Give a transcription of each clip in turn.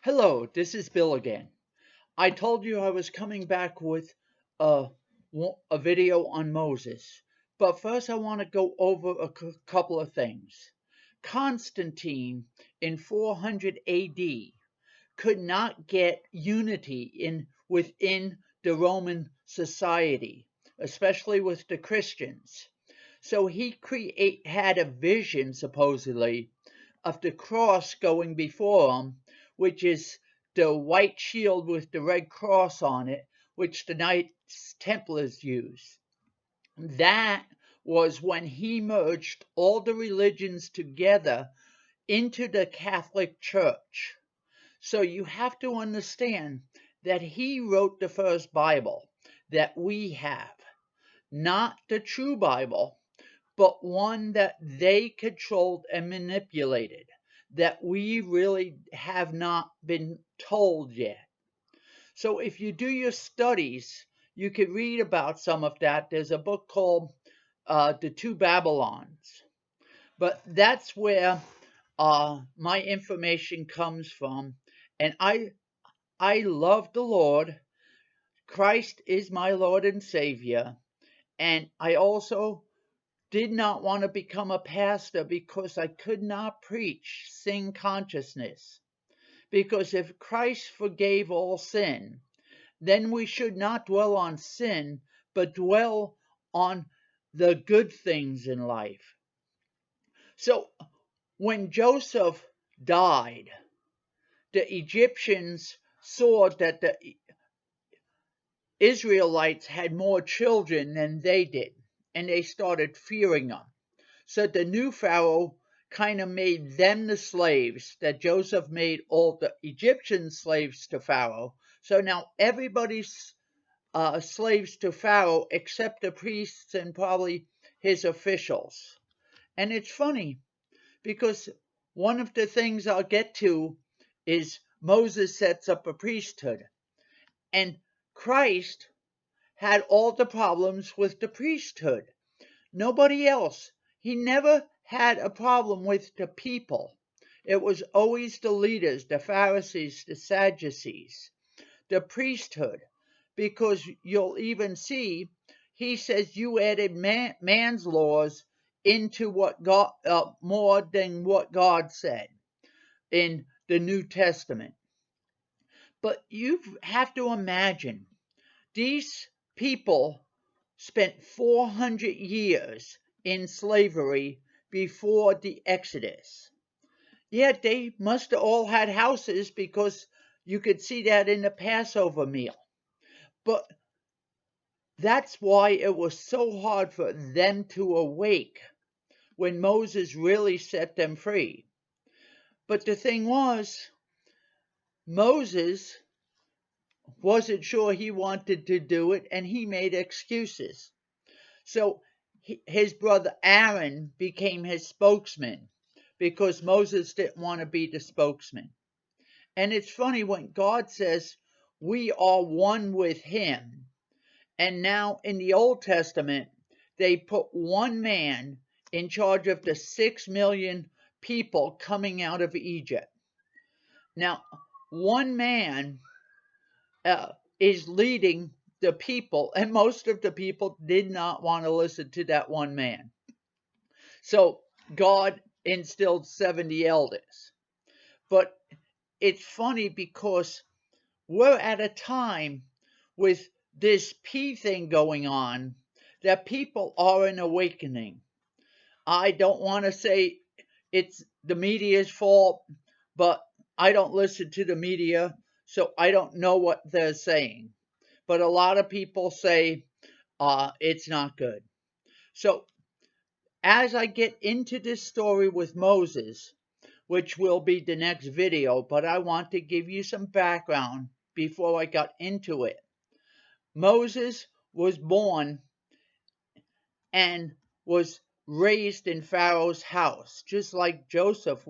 Hello, this is Bill again. I told you I was coming back with a, a video on Moses, but first I want to go over a couple of things. Constantine in 400 AD could not get unity within the Roman society, especially with the Christians. So he had a vision, supposedly, of the cross going before him, which is the white shield with the red cross on it, which the Knights Templars use. That was when he merged all the religions together into the Catholic Church. So you have to understand that he wrote the first Bible that we have, not the true Bible, but one that they controlled and manipulated, that we really have not been told yet. So if you do your studies, you could read about some of that. There's a book called The Two Babylons. But that's where my information comes from. And I love the Lord. Christ is my Lord and Savior. And I also did not want to become a pastor because I could not preach sin consciousness. Because if Christ forgave all sin, then we should not dwell on sin, but dwell on the good things in life. So when Joseph died, the Egyptians saw that the Israelites had more children than they did, and they started fearing them. So the new Pharaoh kind of made them the slaves, that Joseph made all the Egyptian slaves to Pharaoh. So now everybody's slaves to Pharaoh except the priests and probably his officials. And it's funny because one of the things I'll get to is Moses sets up a priesthood. And Christ had all the problems with the priesthood. Nobody else. He never had a problem with the people. It was always the leaders, the Pharisees, the Sadducees, the priesthood. Because you'll even see, he says you added man's laws into what God, more than what God said in the New Testament. But you have to imagine, these people spent 400 years in slavery before the Exodus. Yet they must have all had houses because you could see that in the Passover meal. But that's why it was so hard for them to awake when Moses really set them free. But the thing was, Moses wasn't sure he wanted to do it, and he made excuses. So his brother Aaron became his spokesman because Moses didn't want to be the spokesman. And it's funny when God says we are one with him. And now in the Old Testament, they put one man in charge of the 6 million people coming out of Egypt. Now, one man is leading the people, and most of the people did not want to listen to that one man. So God instilled 70 elders. But it's funny because we're at a time with this P thing going on that people are in awakening. I don't want to say it's the media's fault, but I don't listen to the media, so I don't know what they're saying. But a lot of people say it's not good. So as I get into this story with Moses, which will be the next video, but I want to give you some background before I got into it. Moses was born and was raised in Pharaoh's house, just like Joseph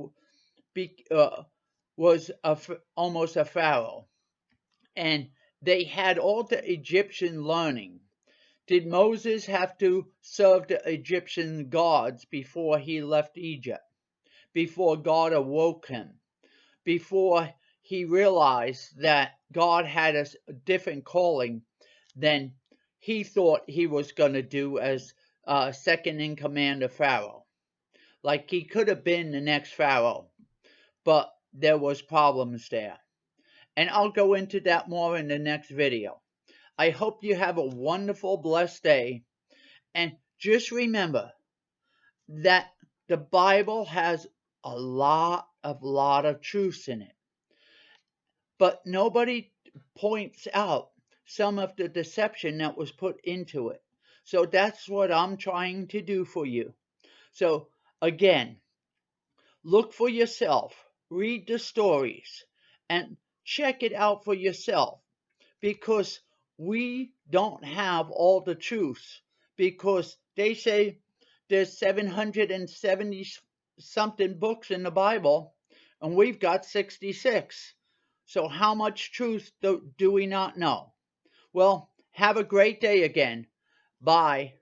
was almost a Pharaoh. And they had all the Egyptian learning. Did Moses have to serve the Egyptian gods before he left Egypt? Before God awoke him? Before he realized that God had a different calling than he thought he was going to do as second in command of Pharaoh. Like he could have been the next Pharaoh, but there was problems there. And I'll go into that more in the next video. I hope you have a wonderful, blessed day. And just remember that the Bible has a lot of truths in it. But nobody points out some of the deception that was put into it. So that's what I'm trying to do for you. So again, look for yourself, read the stories, and check it out for yourself, because we don't have all the truths, because they say there's 770 something books in the Bible, and we've got 66. So how much truth do we not know? Well, have a great day again. Bye.